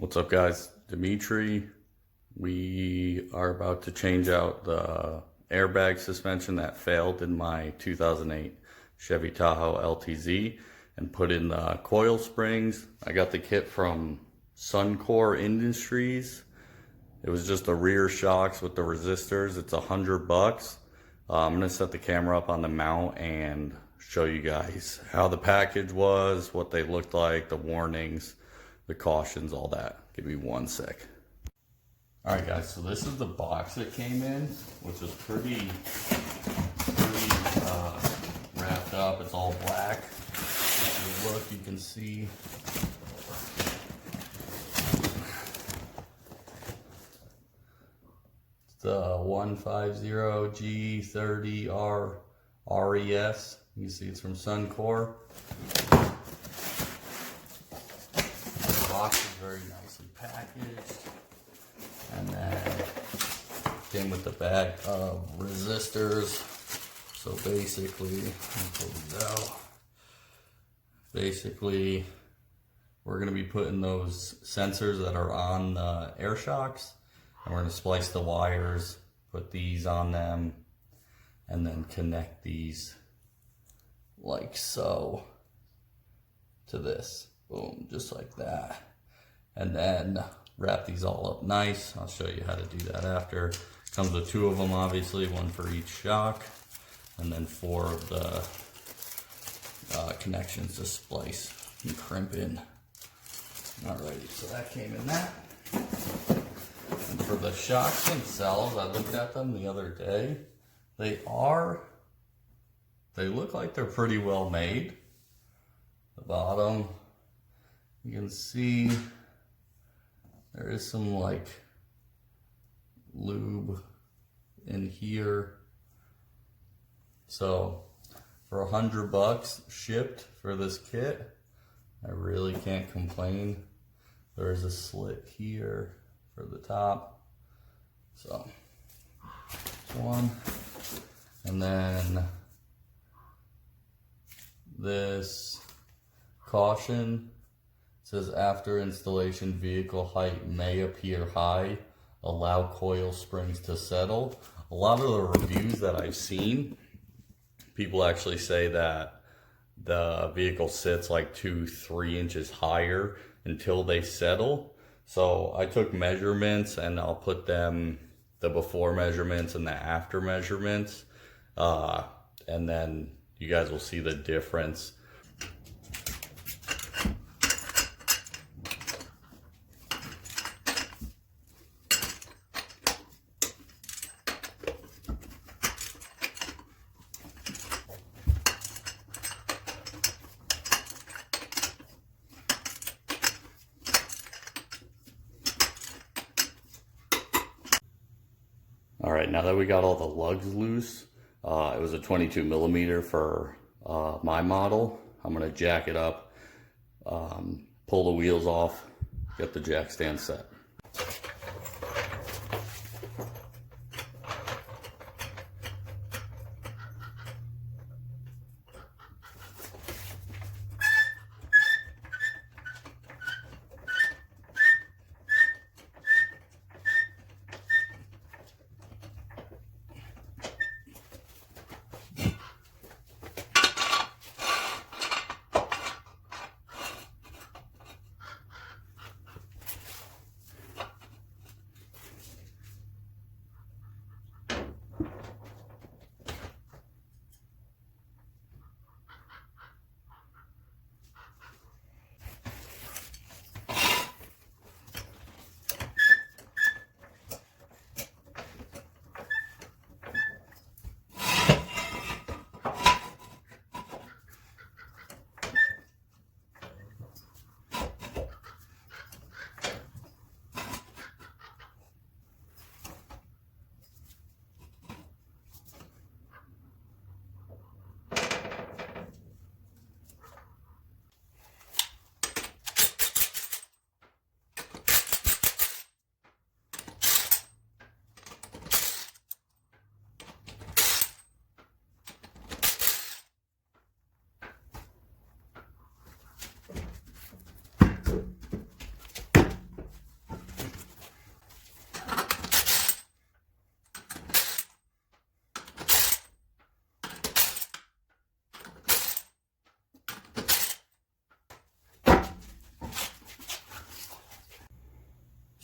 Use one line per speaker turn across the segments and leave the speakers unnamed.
What's up, guys? Dimitri. We are about to change out the airbag suspension that failed in my 2008 Chevy Tahoe LTZ and put in the coil springs. I got the kit from Suncore Industries. It was just the rear shocks with the resistors. It's $100. I'm gonna set the camera up on the mount and show you guys how the package was, what they looked like, the warnings, the cautions, all that. Give me one sec. All right, guys, so this is the box it came in, which is pretty wrapped up. It's all black. If you look, you can see the 150G30R RES. You can see it's from Suncore. The box is very nicely packaged. And then came with the bag of resistors. So basically, let me pull these out. Basically, we're going to be putting those sensors that are on the air shocks, and we're going to splice the wires, put these on them, and then connect these like so to this. Boom, just like that. And then wrap these all up nice. I'll show you how to do that after. Comes with two of them, obviously, one for each shock, and then four of the connections to splice and crimp in. Alrighty, so that came in that. And for the shocks themselves, I looked at them the other day. They look like they're pretty well made. The bottom, you can see there is some like lube in here. So for $100 shipped for this kit, I really can't complain. There is a slit here for the top. So one, and then this caution says after installation vehicle height may appear high, allow coil springs to settle. A lot of the reviews that I've seen, people actually say that the vehicle sits like 2-3 inches higher until they settle. So I took measurements and I'll put them, the before measurements and the after measurements, and then you guys will see the difference. All right, now that we got all the lugs loose, it was a 22 millimeter for my model. I'm gonna jack it up, pull the wheels off, get the jack stand set.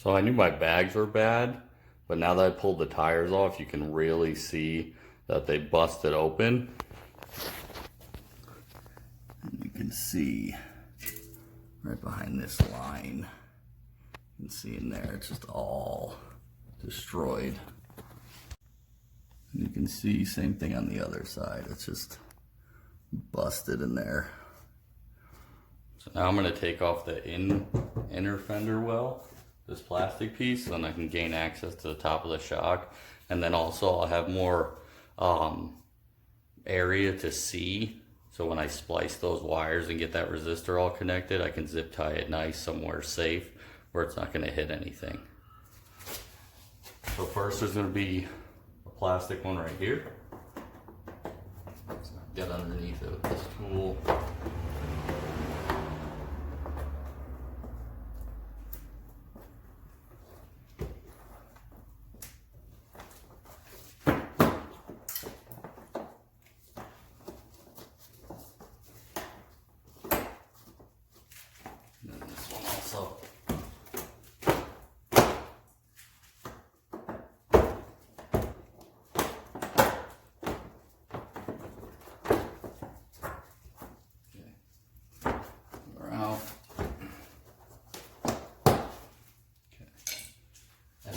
So I knew my bags were bad, but now that I pulled the tires off, you can really see that they busted open. And you can see right behind this line, you can see in there, it's just all destroyed. And you can see same thing on the other side, it's just busted in there. So now I'm going to take off the inner fender well, this plastic piece, so then I can gain access to the top of the shock. And then also I'll have more area to see. So when I splice those wires and get that resistor all connected, I can zip tie it nice somewhere safe where it's not going to hit anything. So first there's going to be a plastic one right here. So get underneath it with this tool.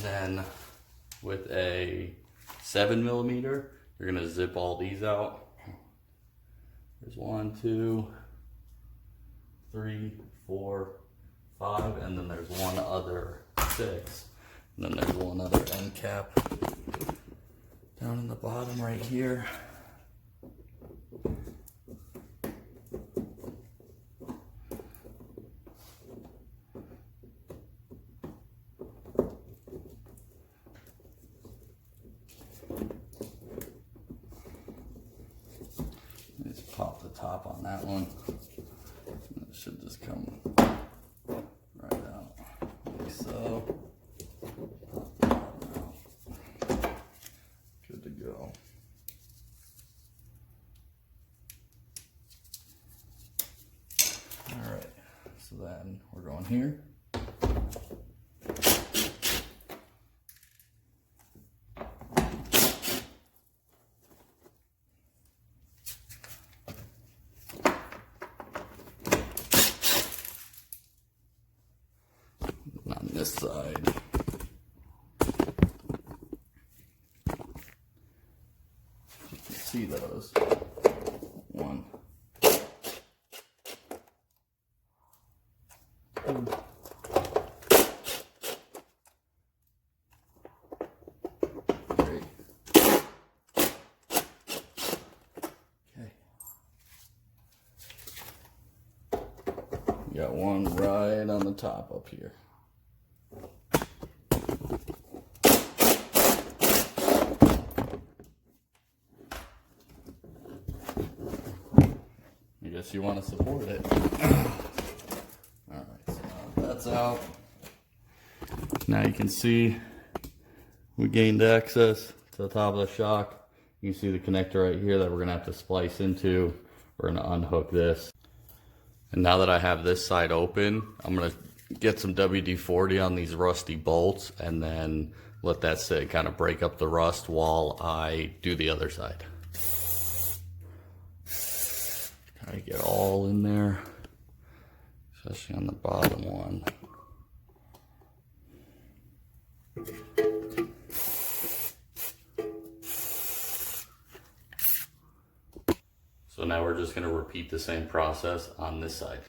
Then with a 7mm, you're going to zip all these out. There's 1, 2, 3, 4, 5, and then there's one other 6. And then there's one other end cap down in the bottom right here. Just pop the top on that one. And it should just come right out like so. Pop the bottom out. Good to go. Alright, so then we're going here. On this side, you can see those. 1, 2, 3. Okay. You got one right on the top up here. I guess you want to support it. Alright, so now that's out. Now you can see we gained access to the top of the shock. You can see the connector right here that we're going to have to splice into. We're going to unhook this. And now that I have this side open, I'm going to get some WD-40 on these rusty bolts and then let that sit, kind of break up the rust while I do the other side. Try to get all in there, especially on the bottom one. So now we're just going to repeat the same process on this side.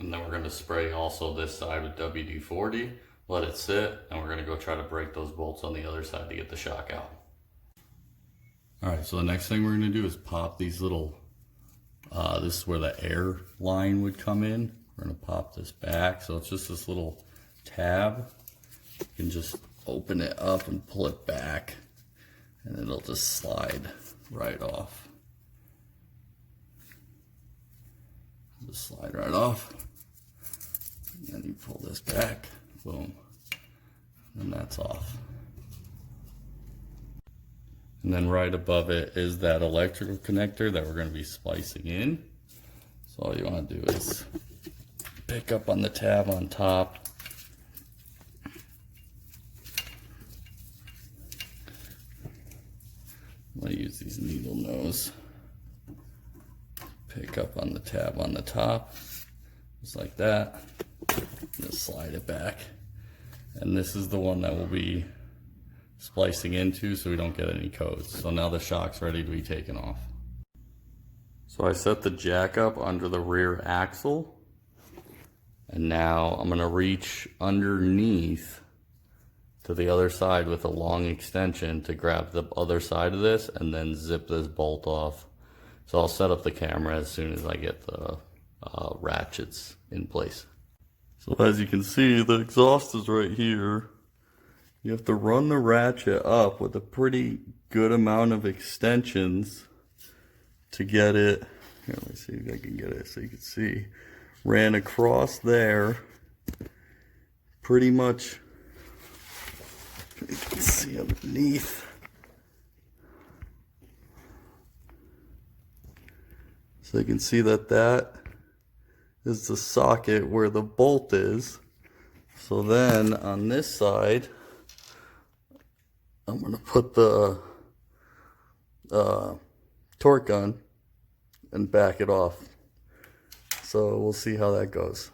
And then we're going to spray also this side with WD-40 let it sit, and we're gonna go try to break those bolts on the other side to get the shock out. All right, so the next thing we're gonna do is pop these little, this is where the air line would come in. We're gonna pop this back. So it's just this little tab. You can just open it up and pull it back, and it'll just slide right off. Just slide right off. And then you pull this back, boom, and that's off. And then right above it is that electrical connector that we're going to be splicing in. So all you want to do is pick up on the tab on top. I'm going to use these needle nose. Pick up on the tab on the top, just like that. Just slide it back. And this is the one that we'll be splicing into so we don't get any codes. So now the shock's ready to be taken off. So I set the jack up under the rear axle, and now I'm gonna reach underneath to the other side with a long extension to grab the other side of this and then zip this bolt off. So I'll set up the camera as soon as I get the ratchets in place. So as you can see, the exhaust is right here. You have to run the ratchet up with a pretty good amount of extensions to get it. Here, let me see if I can get it so you can see. Ran across there, pretty much. You can see underneath. So you can see that that is the socket where the bolt is. So then on this side, I'm going to put the torque gun and back it off. So we'll see how that goes.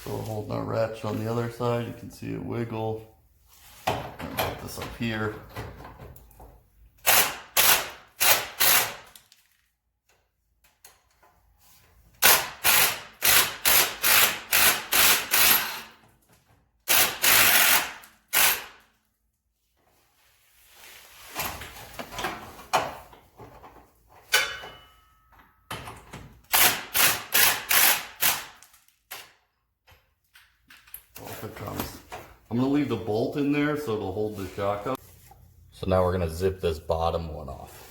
So we're holding our ratchet on the other side. You can see it wiggle. I'm going to put this up here. Off it comes. I'm going to leave the bolt in there so it'll hold the shock up. So now we're going to zip this bottom one off.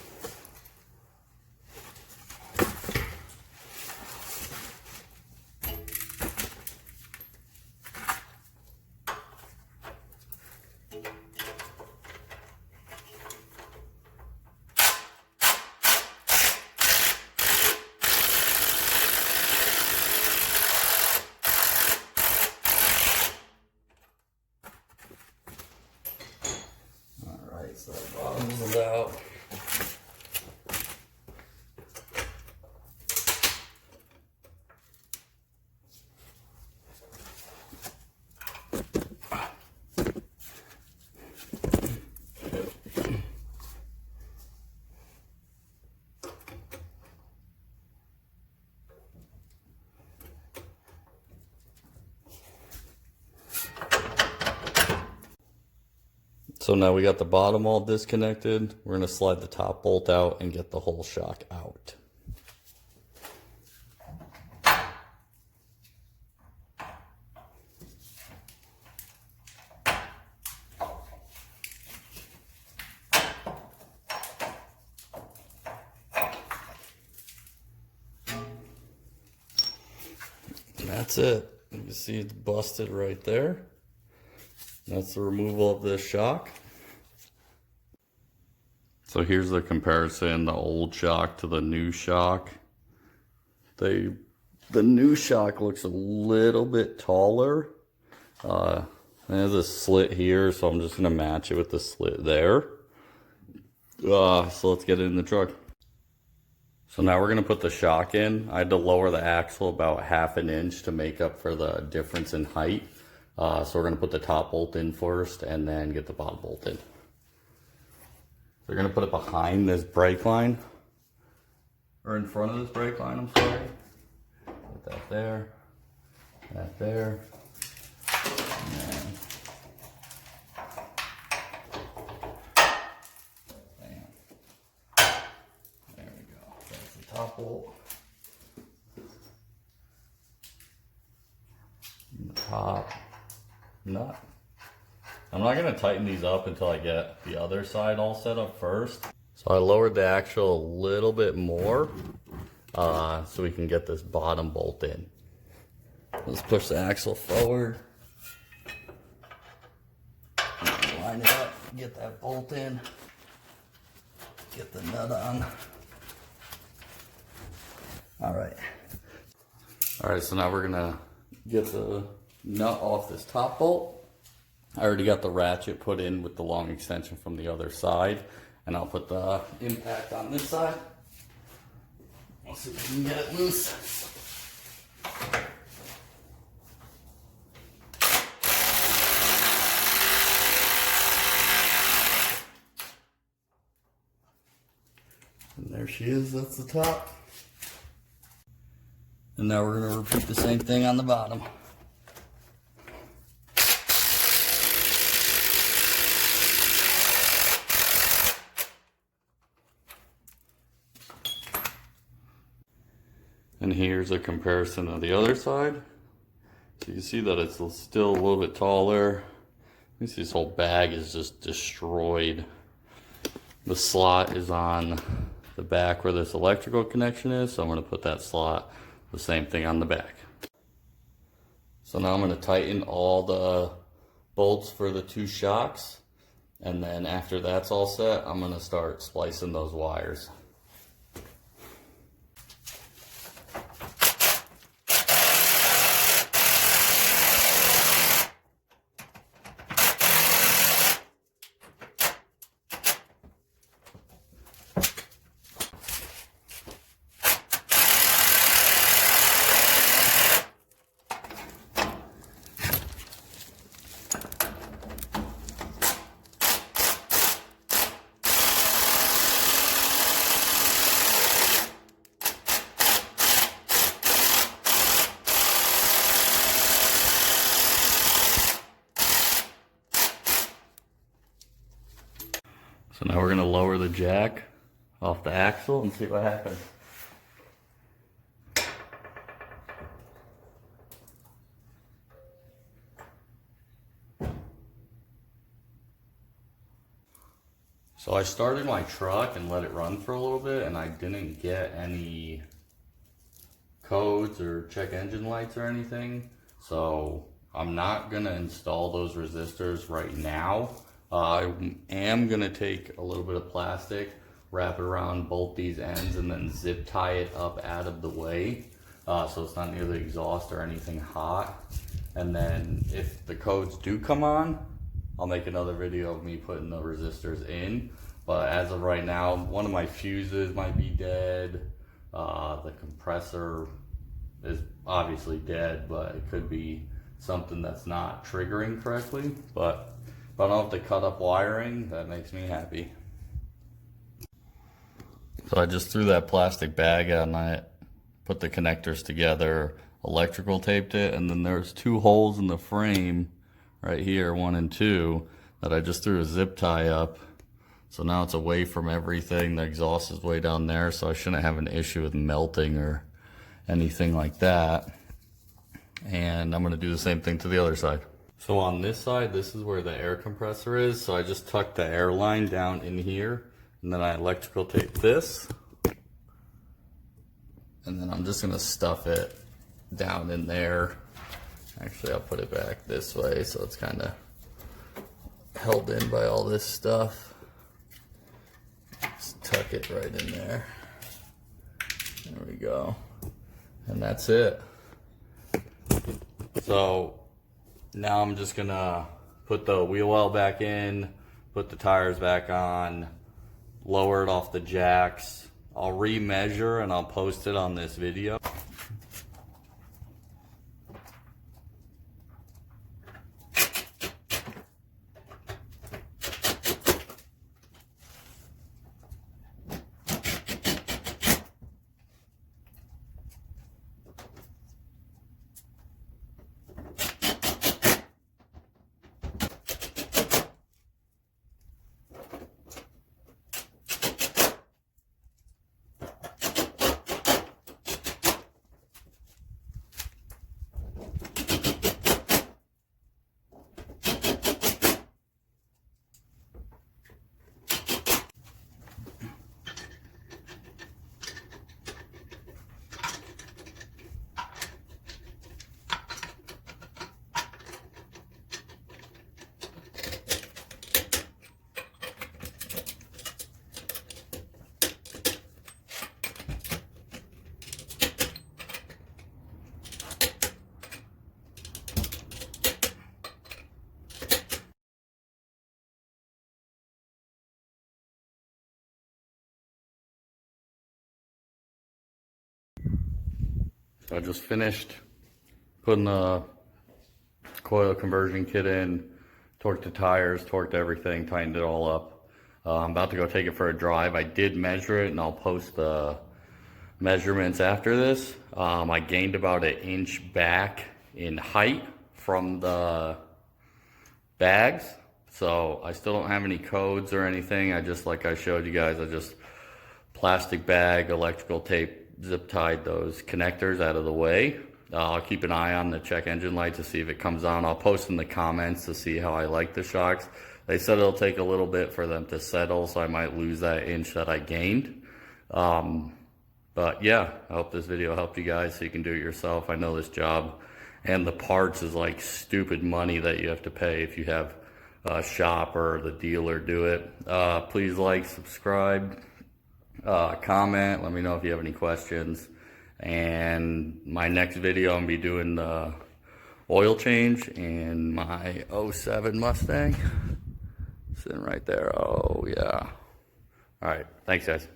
So that bottom's out. So now we got the bottom all disconnected. We're going to slide the top bolt out and get the whole shock out. And that's it. You can see it's busted right there. That's the removal of this shock. So here's the comparison, the old shock to the new shock. The new shock looks a little bit taller. It has a slit here, so I'm just gonna match it with the slit there. So let's get it in the truck. So now we're gonna put the shock in. I had to lower the axle about 1/2 inch to make up for the difference in height. So we're going to put the top bolt in first and then get the bottom bolt in. We're going to put it behind this brake line, or in front of this brake line, I'm sorry. Put that there, and top bolt. And the top nut. I'm not going to tighten these up until I get the other side all set up first. So I lowered the axle a little bit more so we can get this bottom bolt in. Let's push the axle forward. Line it up, get that bolt in, get the nut on. All right, so now we're gonna get the nut off this top bolt. I already got the ratchet put in with the long extension from the other side, and I'll put the impact on this side. Let's see if we can get it loose. And there she is, that's the top. And now we're going to repeat the same thing on the bottom. And here's a comparison of the other side. So you see that it's still a little bit taller. You see this whole bag is just destroyed. The slot is on the back where this electrical connection is, so I'm going to put that slot, the same thing on the back. So now I'm going to tighten all the bolts for the two shocks, and then after that's all set, I'm going to start splicing those wires. So now we're going to lower the jack off the axle and see what happens. So I started my truck and let it run for a little bit, and I didn't get any codes or check engine lights or anything. So I'm not going to install those resistors right now. I am going to take a little bit of plastic, wrap it around both these ends, and then zip tie it up out of the way so it's not near the exhaust or anything hot. And then if the codes do come on, I'll make another video of me putting the resistors in. But as of right now, one of my fuses might be dead. The compressor is obviously dead, but it could be something that's not triggering correctly. But if I don't have to cut up wiring, that makes me happy. So I just threw that plastic bag out and I put the connectors together, electrical taped it, and then there's two holes in the frame right here, 1 and 2, that I just threw a zip tie up. So now it's away from everything. The exhaust is way down there, so I shouldn't have an issue with melting or anything like that. And I'm going to do the same thing to the other side. So on this side, this is where the air compressor is. So I just tucked the air line down in here, and then I electrical tape this. And then I'm just going to stuff it down in there. Actually, I'll put it back this way so it's kind of held in by all this stuff. Just tuck it right in there. There we go. And that's it. So now I'm just gonna put the wheel well back in, put the tires back on, lower it off the jacks. I'll remeasure and I'll post it on this video. I just finished putting the coil conversion kit in, torqued the tires, torqued everything, tightened it all up. I'm about to go take it for a drive. I did measure it, and I'll post the measurements after this. I gained about 1 inch back in height from the bags, so I still don't have any codes or anything. I just, like I showed you guys, I just plastic bag, electrical tape, zip tied those connectors out of the way. I'll keep an eye on the check engine light to see if it comes on. I'll post in the comments to see how I like the shocks. They said it'll take a little bit for them to settle, so I might lose that inch that I gained. But yeah, I hope this video helped you guys so you can do it yourself. I know this job and the parts is like stupid money that you have to pay if you have a shop or the dealer do it. Please like, subscribe, comment, let me know if you have any questions. And my next video, I'm gonna be doing the oil change in my 07 Mustang. Sitting right there. Oh yeah. All right, thanks guys.